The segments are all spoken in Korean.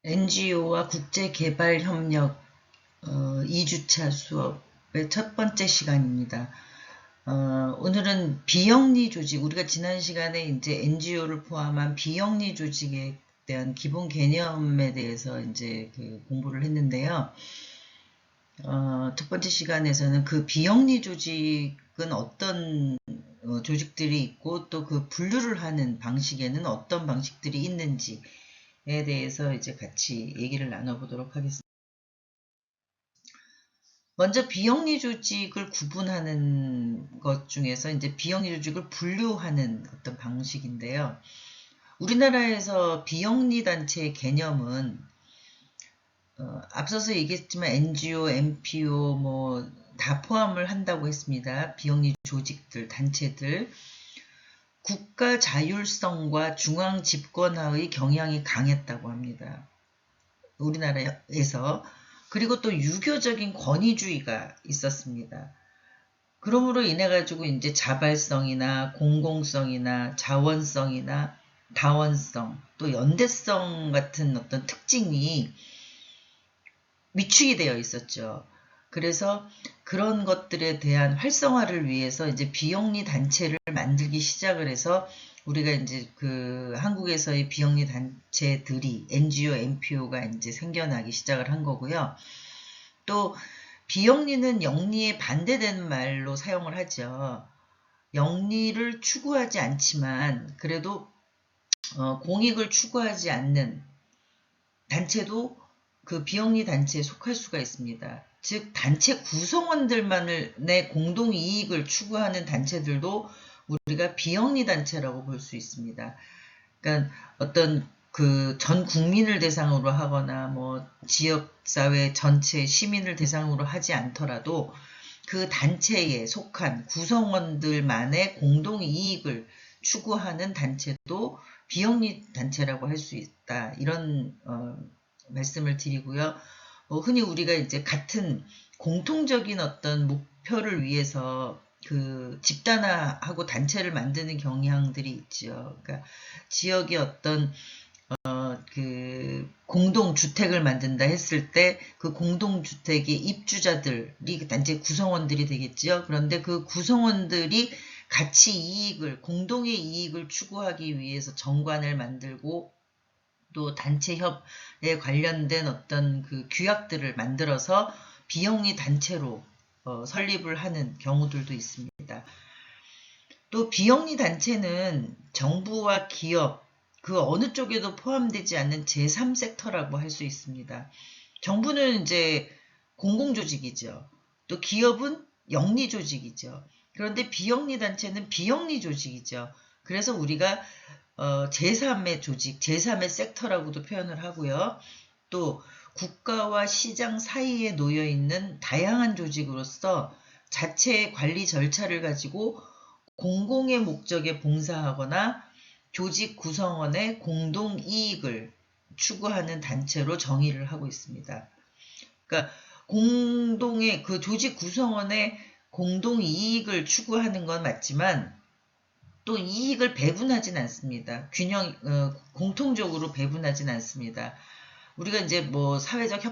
NGO와 국제개발협력 2주차 수업의 첫 번째 시간입니다. 오늘은 비영리 조직, 우리가 지난 시간에 이제 NGO를 포함한 비영리 조직에 대한 기본 개념에 대해서 이제 공부를 했는데요. 첫 번째 시간에서는 그 비영리 조직은 어떤 조직들이 있고 또 그 분류를 하는 방식에는 어떤 방식들이 있는지에 대해서 이제 같이 얘기를 나눠보도록 하겠습니다. 먼저 비영리 조직을 구분하는 것 중에서 이제 비영리 조직을 분류하는 어떤 방식인데요. 우리나라에서 비영리 단체의 개념은 앞서서 얘기했지만 NGO, NPO 뭐 다 포함을 한다고 했습니다. 비영리 조직들, 단체들. 국가 자율성과 중앙 집권화의 경향이 강했다고 합니다. 우리나라에서. 그리고 또 유교적인 권위주의가 있었습니다. 그러므로 인해 가지고 이제 자발성이나 공공성이나 자원성이나 다원성 또 연대성 같은 어떤 특징이 위축이 되어 있었죠. 그래서 그런 것들에 대한 활성화를 위해서 이제 비영리 단체를 만들기 시작을 해서 우리가 이제 그 한국에서의 비영리 단체들이 NGO, NPO가 이제 생겨나기 시작을 한 거고요. 또 비영리는 영리에 반대되는 말로 사용을 하죠. 영리를 추구하지 않지만 그래도 공익을 추구하지 않는 단체도 그 비영리 단체에 속할 수가 있습니다. 즉 단체 구성원들만의 공동이익을 추구하는 단체들도 우리가 비영리 단체라고 볼 수 있습니다. 그러니까 어떤 그 전 국민을 대상으로 하거나 뭐 지역사회 전체 시민을 대상으로 하지 않더라도 그 단체에 속한 구성원들만의 공동이익을 추구하는 단체도 비영리 단체라고 할 수 있다. 이런 말씀을 드리고요. 흔히 우리가 이제 같은 공통적인 어떤 목표를 위해서 그 집단화하고 단체를 만드는 경향들이 있죠. 그러니까 지역의 어떤 그 공동주택을 만든다 했을 때 그 공동주택의 입주자들이 단체 구성원들이 되겠죠. 그런데 그 구성원들이 같이 이익을, 공동의 이익을 추구하기 위해서 정관을 만들고 또 단체 협에 관련된 어떤 그 규약들을 만들어서 비영리 단체로 설립을 하는 경우들도 있습니다. 또 비영리 단체는 정부와 기업, 그 어느 쪽에도 포함되지 않는 제3섹터라고 할 수 있습니다. 정부는 이제 공공조직이죠. 또 기업은 영리조직이죠. 그런데 비영리 단체는 비영리 조직이죠. 그래서 우리가 제3의 조직, 제3의 섹터라고도 표현을 하고요. 또 국가와 시장 사이에 놓여 있는 다양한 조직으로서 자체의 관리 절차를 가지고 공공의 목적에 봉사하거나 조직 구성원의 공동 이익을 추구하는 단체로 정의를 하고 있습니다. 그러니까 공동의 그 조직 구성원의 공동 이익을 추구하는 건 맞지만 또 이익을 배분하진 않습니다. 공통적으로 배분하진 않습니다. 우리가 이제 뭐 사회적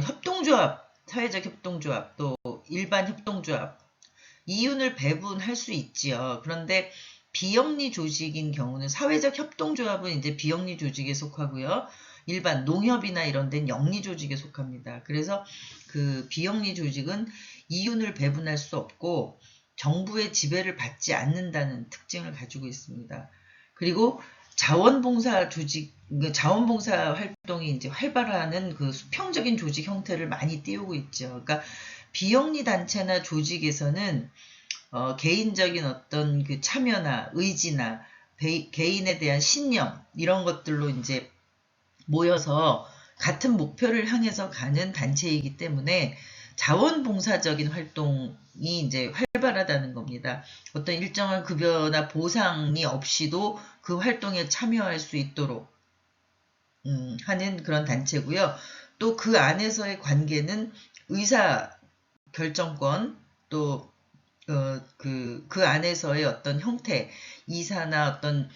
협동조합, 또 일반 협동조합, 이윤을 배분할 수 있지요. 그런데 비영리 조직인 경우는 사회적 협동조합은 이제 비영리 조직에 속하고요. 일반 농협이나 이런 데는 영리 조직에 속합니다. 그래서 그 비영리 조직은 이윤을 배분할 수 없고 정부의 지배를 받지 않는다는 특징을 가지고 있습니다. 그리고 자원봉사 활동이 이제 활발하는 그 수평적인 조직 형태를 많이 띄우고 있죠. 그러니까 비영리 단체나 조직에서는 개인적인 어떤 그 참여나 의지나 개인에 대한 신념 이런 것들로 이제 모여서 같은 목표를 향해서 가는 단체이기 때문에 자원봉사적인 활동이 이제 활발하다는 겁니다. 어떤 일정한 급여나 보상이 없이도 그 활동에 참여할 수 있도록 하는 그런 단체고요. 또 그 안에서의 관계는 의사 결정권 또 그 안에서의 어떤 형태, 이사나 어떤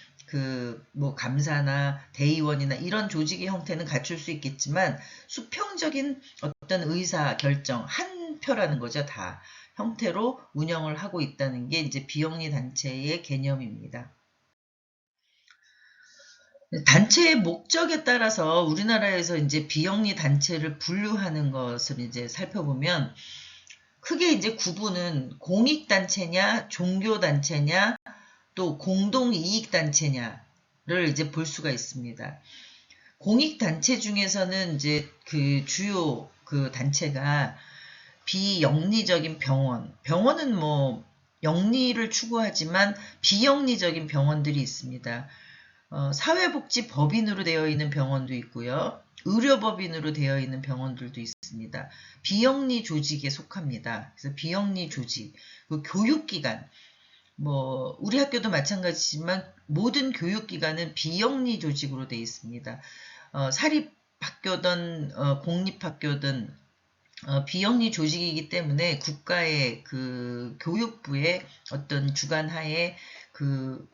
뭐 감사나 대의원이나 이런 조직의 형태는 갖출 수 있겠지만 수평적인 어떤 의사 결정 한 표라는 거죠. 다 형태로 운영을 하고 있다는 게 이제 비영리 단체의 개념입니다. 단체의 목적에 따라서 우리나라에서 이제 비영리 단체를 분류하는 것을 이제 살펴보면 크게 이제 구분은 공익단체냐, 종교단체냐, 또 공동이익단체냐를 이제 볼 수가 있습니다. 공익단체 중에서는 이제 그 주요 그 단체가 비영리적인 병원은 뭐 영리를 추구하지만 비영리적인 병원들이 있습니다. 사회복지법인으로 되어 있는 병원도 있고요. 의료법인으로 되어 있는 병원들도 있습니다. 비영리 조직에 속합니다. 그래서 비영리 조직, 그 교육기관, 뭐 우리 학교도 마찬가지지만 모든 교육기관은 비영리 조직으로 되어 있습니다. 사립학교든 공립학교든 비영리 조직이기 때문에 국가의 그 교육부의 어떤 주관하에 그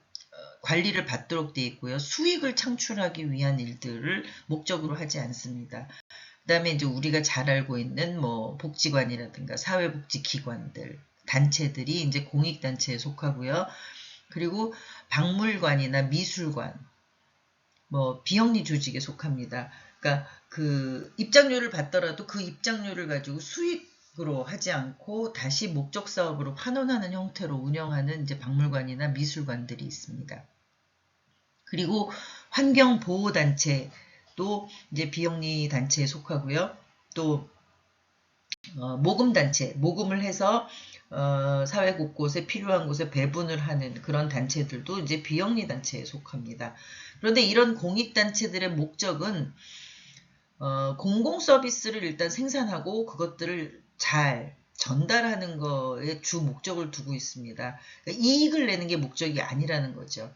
관리를 받도록 되어 있고요. 수익을 창출하기 위한 일들을 목적으로 하지 않습니다. 그 다음에 이제 우리가 잘 알고 있는 뭐 복지관이라든가 사회복지기관들, 단체들이 이제 공익단체에 속하고요. 그리고 박물관이나 미술관, 뭐 비영리 조직에 속합니다. 그러니까 그 입장료를 받더라도 그 입장료를 가지고 수익으로 하지 않고 다시 목적 사업으로 환원하는 형태로 운영하는 이제 박물관이나 미술관들이 있습니다. 그리고 환경보호단체도 이제 비영리 단체에 속하고요. 또 모금단체, 모금을 해서 사회 곳곳에 필요한 곳에 배분을 하는 그런 단체들도 이제 비영리 단체에 속합니다. 그런데 이런 공익단체들의 목적은 공공 서비스를 일단 생산하고 그것들을 잘 전달하는 거에 주 목적을 두고 있습니다. 그러니까 이익을 내는 게 목적이 아니라는 거죠.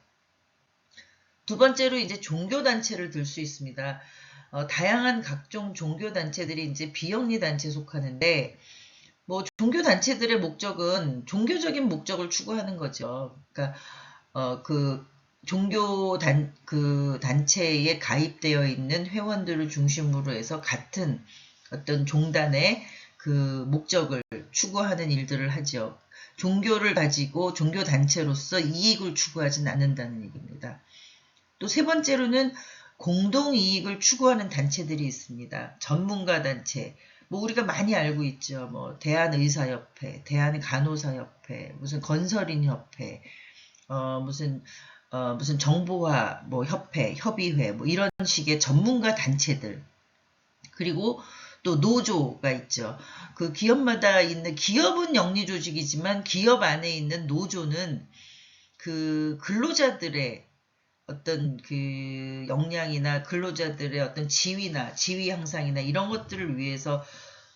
두 번째로 이제 종교단체를 들 수 있습니다. 다양한 각종 종교단체들이 이제 비영리 단체에 속하는데, 뭐 종교단체들의 목적은 종교적인 목적을 추구하는 거죠. 그러니까 그 그 단체에 가입되어 있는 회원들을 중심으로 해서 같은 어떤 종단의 그 목적을 추구하는 일들을 하죠. 종교를 가지고 종교단체로서 이익을 추구하진 않는다는 얘기입니다. 또 세 번째로는 공동이익을 추구하는 단체들이 있습니다. 전문가 단체, 뭐 우리가 많이 알고 있죠. 뭐 대한의사협회, 대한간호사협회, 무슨 건설인협회, 무슨 정보화 뭐 협회, 협의회 뭐 이런 식의 전문가 단체들. 그리고 또 노조가 있죠. 그 기업마다 있는 기업은 영리 조직이지만 기업 안에 있는 노조는 그 근로자들의 어떤 그 역량이나 근로자들의 어떤 지위 향상이나 이런 것들을 위해서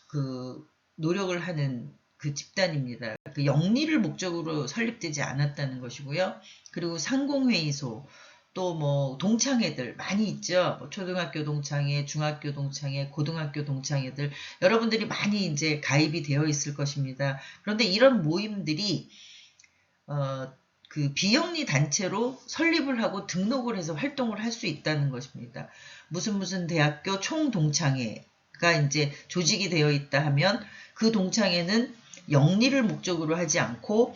그 노력을 하는 그 집단입니다. 그 영리를 목적으로 설립되지 않았다는 것이고요. 그리고 상공회의소, 또 뭐 동창회들 많이 있죠. 뭐 초등학교 동창회, 중학교 동창회, 고등학교 동창회들 여러분들이 많이 이제 가입이 되어 있을 것입니다. 그런데 이런 모임들이 그 비영리 단체로 설립을 하고 등록을 해서 활동을 할 수 있다는 것입니다. 무슨 대학교 총동창회가 이제 조직이 되어 있다 하면 그 동창회는 영리를 목적으로 하지 않고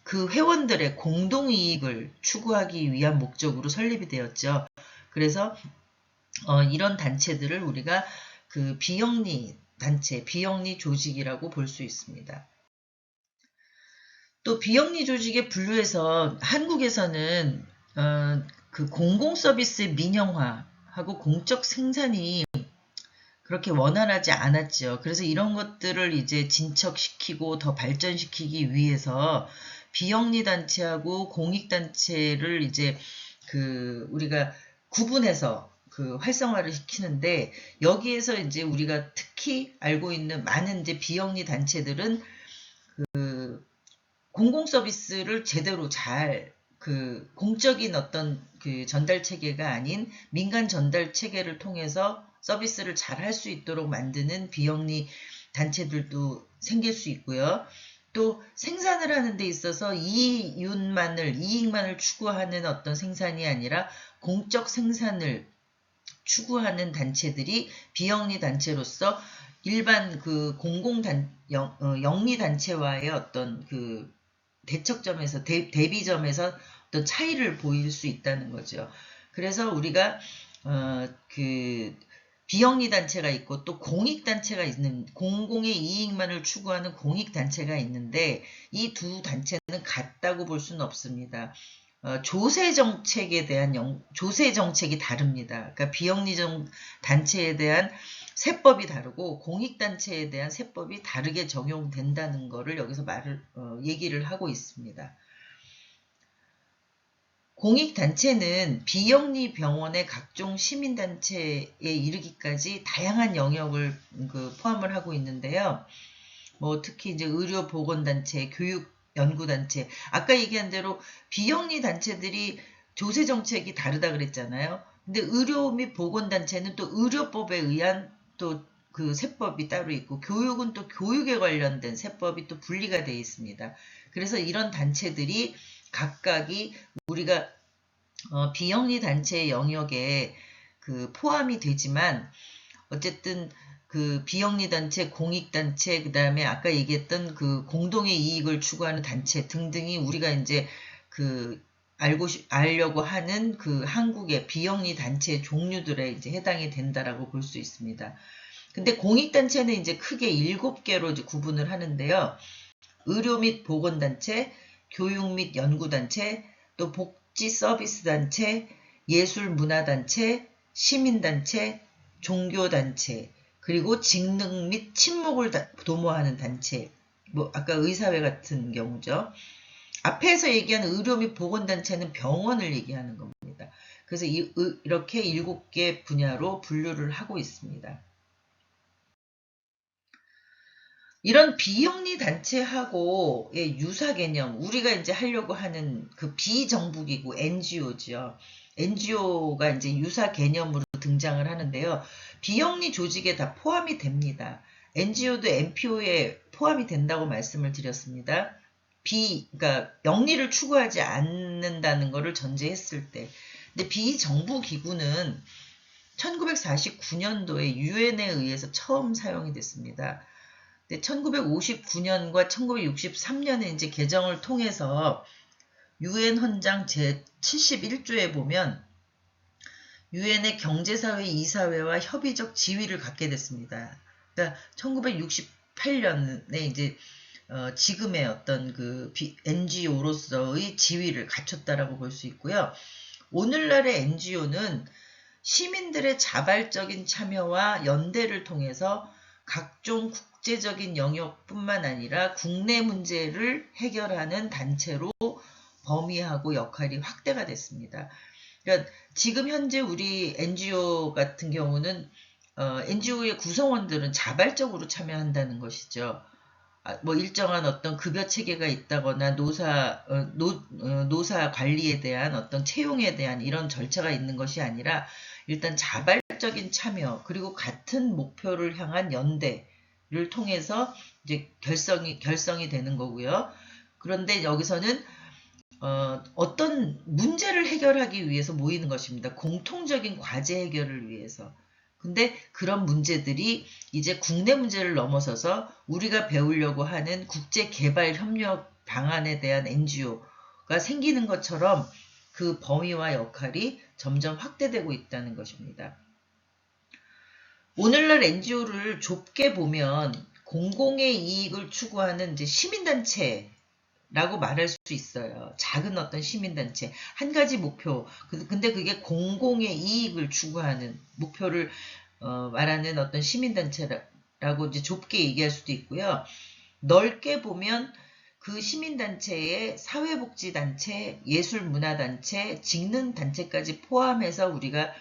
그 회원들의 공동이익을 추구하기 위한 목적으로 설립이 되었죠. 그래서 이런 단체들을 우리가 그 비영리 단체, 비영리 조직이라고 볼 수 있습니다. 또 비영리 조직에 분류해서 한국에서는 그 공공 서비스의 민영화하고 공적 생산이 그렇게 원활하지 않았죠. 그래서 이런 것들을 이제 진척시키고 더 발전시키기 위해서 비영리 단체하고 공익 단체를 이제 그 우리가 구분해서 그 활성화를 시키는데 여기에서 이제 우리가 특히 알고 있는 많은 이제 비영리 단체들은 그 공공 서비스를 제대로 잘 그 공적인 어떤 그 전달 체계가 아닌 민간 전달 체계를 통해서 서비스를 잘 할 수 있도록 만드는 비영리 단체들도 생길 수 있고요. 또 생산을 하는 데 있어서 이익만을 추구하는 어떤 생산이 아니라 공적 생산을 추구하는 단체들이 비영리 단체로서 일반 그 영리 단체와의 어떤 그 대척점에서 대비점에서 어떤 차이를 보일 수 있다는 거죠. 그래서 우리가 그 비영리 단체가 있고 또 공익 단체가 있는 공공의 이익만을 추구하는 공익 단체가 있는데 이 두 단체는 같다고 볼 수는 없습니다. 조세 정책에 대한 조세 정책이 다릅니다. 그러니까 비영리 단체에 대한 세법이 다르고 공익 단체에 대한 세법이 다르게 적용된다는 것을 여기서 얘기를 하고 있습니다. 공익단체는 비영리 병원의 각종 시민단체에 이르기까지 다양한 영역을 포함을 하고 있는데요. 뭐 특히 이제 의료보건단체, 교육연구단체, 아까 얘기한 대로 비영리 단체들이 조세정책이 다르다 그랬잖아요. 근데 의료 및 보건단체는 또 의료법에 의한 또 그 세법이 따로 있고 교육은 또 교육에 관련된 세법이 또 분리가 되어 있습니다. 그래서 이런 단체들이 각각이 우리가 비영리 단체의 영역에 그 포함이 되지만 어쨌든 그 비영리 단체, 공익 단체, 그 다음에 아까 얘기했던 그 공동의 이익을 추구하는 단체 등등이 우리가 이제 그 알려고 하는 그 한국의 비영리 단체 종류들에 이제 해당이 된다라고 볼 수 있습니다. 근데 공익 단체는 이제 크게 7개로 이제 구분을 하는데요. 의료 및 보건단체, 교육 및 연구단체, 또 복지 서비스 단체, 예술 문화단체, 시민단체, 종교단체, 그리고 직능 및 친목을 도모하는 단체, 뭐 아까 의사회 같은 경우죠. 앞에서 얘기한 의료 및 보건단체는 병원을 얘기하는 겁니다. 그래서 이렇게 7개 분야로 분류를 하고 있습니다. 이런 비영리 단체하고의 유사 개념, 우리가 이제 하려고 하는 그 비정부기구 NGO죠. NGO가 이제 유사 개념으로 등장을 하는데요. 비영리 조직에 다 포함이 됩니다. NGO도 NPO에 포함이 된다고 말씀을 드렸습니다. 그러니까 영리를 추구하지 않는다는 것을 전제했을 때. 근데 비정부기구는 1949년도에 유엔에 의해서 처음 사용이 됐습니다. 1959년과 1963년에 이제 개정을 통해서 유엔 헌장 제71조에 보면 유엔의 경제사회 이사회와 협의적 지위를 갖게 됐습니다. 그러니까 1968년에 이제 지금의 어떤 그 NGO로서의 지위를 갖췄다라고 볼 수 있고요. 오늘날의 NGO는 시민들의 자발적인 참여와 연대를 통해서 각종 국제적인 영역뿐만 아니라 국내 문제를 해결하는 단체로 범위하고 역할이 확대가 됐습니다. 그러니까 지금 현재 우리 NGO 같은 경우는 NGO의 구성원들은 자발적으로 참여한다는 것이죠. 뭐 일정한 어떤 급여 체계가 있다거나 노사 관리에 대한 어떤 채용에 대한 이런 절차가 있는 것이 아니라 일단 자발적인 참여 그리고 같은 목표를 향한 연대를 통해서 이제 결성이 되는 거고요. 그런데 여기서는 어떤 문제를 해결하기 위해서 모이는 것입니다. 공통적인 과제 해결을 위해서. 근데 그런 문제들이 이제 국내 문제를 넘어서서 우리가 배우려고 하는 국제개발협력 방안에 대한 NGO가 생기는 것처럼 그 범위와 역할이 점점 확대되고 있다는 것입니다. 오늘날 NGO를 좁게 보면 공공의 이익을 추구하는 이제 시민단체라고 말할 수 있어요. 작은 어떤 시민단체. 한 가지 목표. 근데 그게 공공의 이익을 추구하는 목표를 말하는 어떤 시민단체라고 이제 좁게 얘기할 수도 있고요. 넓게 보면 그 시민단체에 사회복지단체, 예술문화단체, 직능단체까지 포함해서 우리가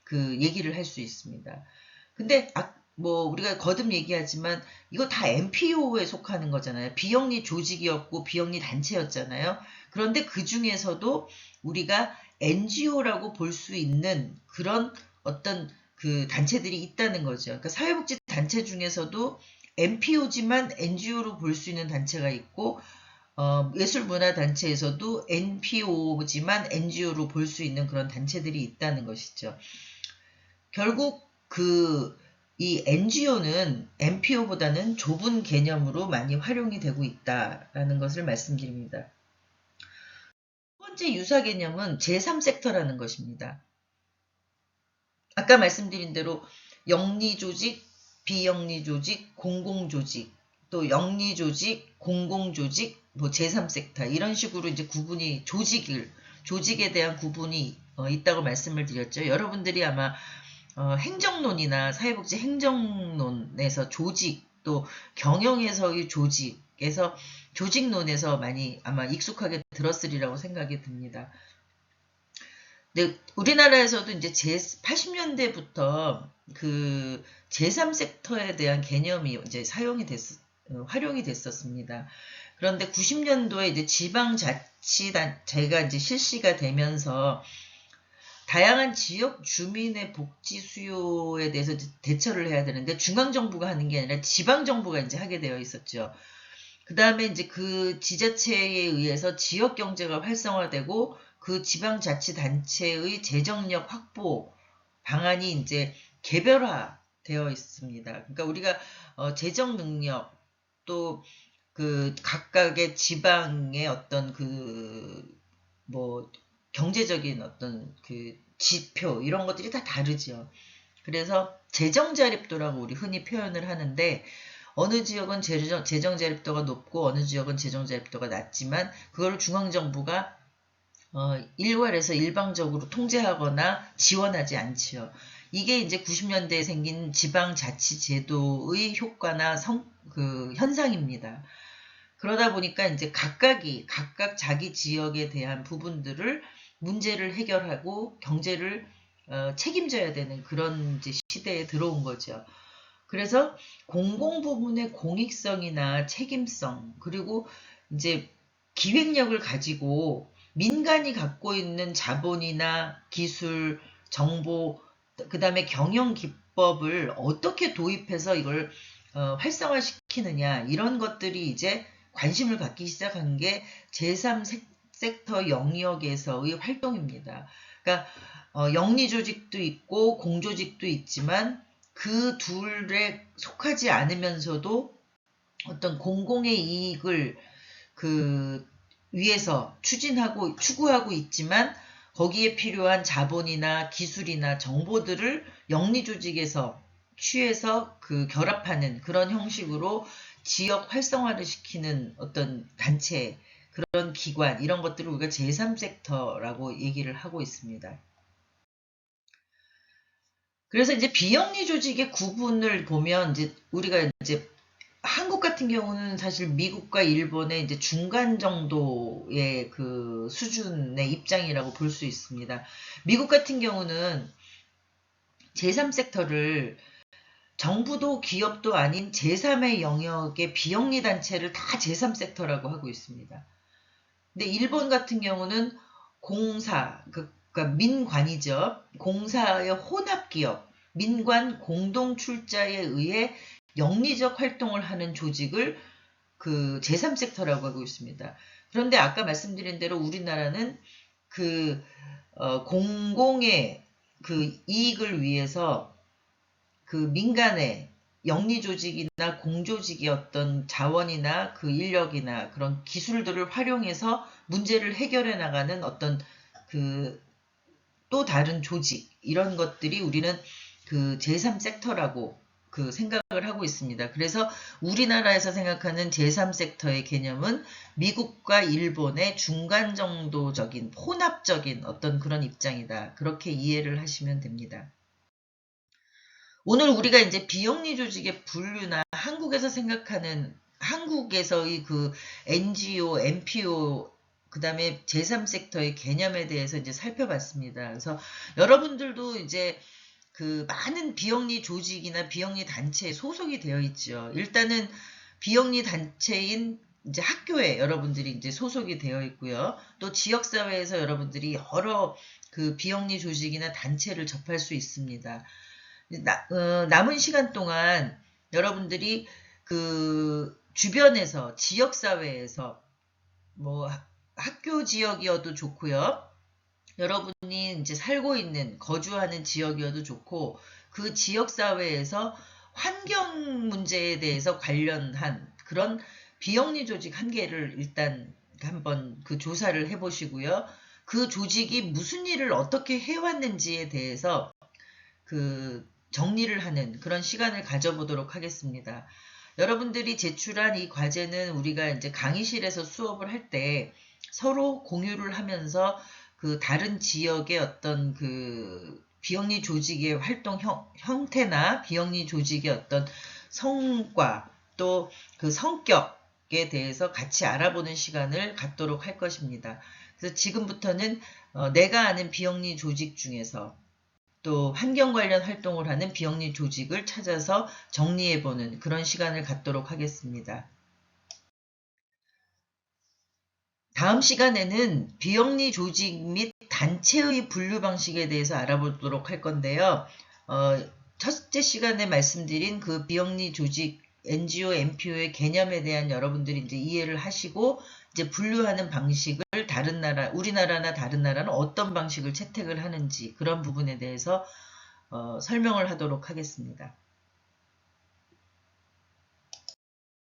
그 얘기를 할 수 있습니다. 근데 뭐 우리가 거듭 얘기하지만 이거 다 NPO에 속하는 거잖아요. 비영리 조직이었고 비영리 단체였잖아요. 그런데 그 중에서도 우리가 NGO라고 볼 수 있는 그런 어떤 그 단체들이 있다는 거죠. 그러니까 사회복지 단체 중에서도 NPO지만 NGO로 볼 수 있는 단체가 있고 예술문화단체에서도 NPO지만 NGO로 볼 수 있는 그런 단체들이 있다는 것이죠. 결국 이 NGO는 NPO보다는 좁은 개념으로 많이 활용이 되고 있다라는 것을 말씀드립니다. 두 번째 유사 개념은 제3섹터라는 것입니다. 아까 말씀드린 대로 영리조직, 비영리조직, 공공조직, 또 영리조직, 공공조직, 뭐 제3섹터 이런 식으로 이제 구분이 조직에 대한 구분이 있다고 말씀을 드렸죠. 여러분들이 아마 행정론이나 사회복지 행정론에서 조직 또 경영에서의 조직에서 조직론에서 많이 아마 익숙하게 들었으리라고 생각이 듭니다. 근데 우리나라에서도 이제 80년대부터 그 제3섹터에 대한 개념이 이제 활용이 됐었습니다. 그런데 90년도에 이제 지방자치단체가 이제 실시가 되면서 다양한 지역 주민의 복지 수요에 대해서 대처를 해야 되는데 중앙정부가 하는 게 아니라 지방정부가 이제 하게 되어 있었죠. 그 다음에 이제 그 지자체에 의해서 지역 경제가 활성화되고 그 지방자치단체의 재정력 확보 방안이 이제 개별화되어 있습니다. 그러니까 우리가 재정 능력 또 그 각각의 지방의 어떤 뭐 경제적인 어떤 그 지표 이런 것들이 다 다르죠. 그래서 재정자립도라고 우리 흔히 표현을 하는데 어느 지역은 재정자립도가 높고 어느 지역은 재정자립도가 낮지만 그걸 중앙정부가 일괄해서 일방적으로 통제하거나 지원하지 않지요. 이게 이제 90년대에 생긴 지방자치제도의 효과나 현상입니다. 그러다 보니까 이제 각각 자기 지역에 대한 부분들을 문제를 해결하고 경제를 책임져야 되는 그런 이제 시대에 들어온 거죠. 그래서 공공부문의 공익성이나 책임성 그리고 이제 기획력을 가지고 민간이 갖고 있는 자본이나 기술, 정보, 그 다음에 경영 기법을 어떻게 도입해서 이걸 활성화시키느냐 이런 것들이 이제 관심을 갖기 시작한 게 제3섹터 영역에서의 활동입니다. 그러니까 영리조직도 있고 공조직도 있지만 그 둘에 속하지 않으면서도 어떤 공공의 이익을 위해서 추구하고 있지만 거기에 필요한 자본이나 기술이나 정보들을 영리조직에서 취해서 결합하는 그런 형식으로 지역 활성화를 시키는 어떤 단체, 그런 기관, 이런 것들을 우리가 제3섹터라고 얘기를 하고 있습니다. 그래서 이제 비영리 조직의 구분을 보면 이제 우리가 이제 한국 같은 경우는 사실 미국과 일본의 이제 중간 정도의 그 수준의 입장이라고 볼 수 있습니다. 미국 같은 경우는 제3섹터를 정부도 기업도 아닌 제3의 영역의 비영리 단체를 다 제3섹터라고 하고 있습니다. 근데 일본 같은 경우는 그러니까 민관이죠. 공사의 혼합기업, 민관 공동 출자에 의해 영리적 활동을 하는 조직을 제3섹터라고 하고 있습니다. 그런데 아까 말씀드린 대로 우리나라는 공공의 이익을 위해서 민간의 영리조직이나 공조직의 어떤 자원이나 인력이나 그런 기술들을 활용해서 문제를 해결해 나가는 어떤 또 다른 조직, 이런 것들이 우리는 제3섹터라고 생각을 하고 있습니다. 그래서 우리나라에서 생각하는 제3섹터의 개념은 미국과 일본의 중간 정도적인 혼합적인 어떤 그런 입장이다. 그렇게 이해를 하시면 됩니다. 오늘 우리가 이제 비영리 조직의 분류나 한국에서 생각하는 한국에서의 NGO, NPO, 그 다음에 제3섹터의 개념에 대해서 이제 살펴봤습니다. 그래서 여러분들도 이제 많은 비영리 조직이나 비영리 단체에 소속이 되어 있죠. 일단은 비영리 단체인 이제 학교에 여러분들이 이제 소속이 되어 있고요. 또 지역사회에서 여러분들이 여러 비영리 조직이나 단체를 접할 수 있습니다. 남은 시간 동안 여러분들이 그 주변에서 지역사회에서 뭐 학교 지역이어도 좋고요. 여러분이 이제 살고 있는 거주하는 지역이어도 좋고 그 지역사회에서 환경 문제에 대해서 관련한 그런 비영리 조직 한 개를 일단 한번 그 조사를 해보시고요. 그 조직이 무슨 일을 어떻게 해왔는지에 대해서 그 정리를 하는 그런 시간을 가져보도록 하겠습니다. 여러분들이 제출한 이 과제는 우리가 이제 강의실에서 수업을 할 때 서로 공유를 하면서 그 다른 지역의 어떤 그 비영리 조직의 활동 형태나 비영리 조직의 어떤 성과 또 그 성격에 대해서 같이 알아보는 시간을 갖도록 할 것입니다. 그래서 지금부터는 내가 아는 비영리 조직 중에서 또 환경 관련 활동을 하는 비영리 조직을 찾아서 정리해보는 그런 시간을 갖도록 하겠습니다. 다음 시간에는 비영리 조직 및 단체의 분류 방식에 대해서 알아보도록 할 건데요. 첫째 시간에 말씀드린 그 비영리 조직 NGO, NPO의 개념에 대한 여러분들이 이제 이해를 하시고 이제 분류하는 방식을 다른 나라, 우리나라나 다른 나라는 어떤 방식을 채택을 하는지 그런 부분에 대해서 설명을 하도록 하겠습니다.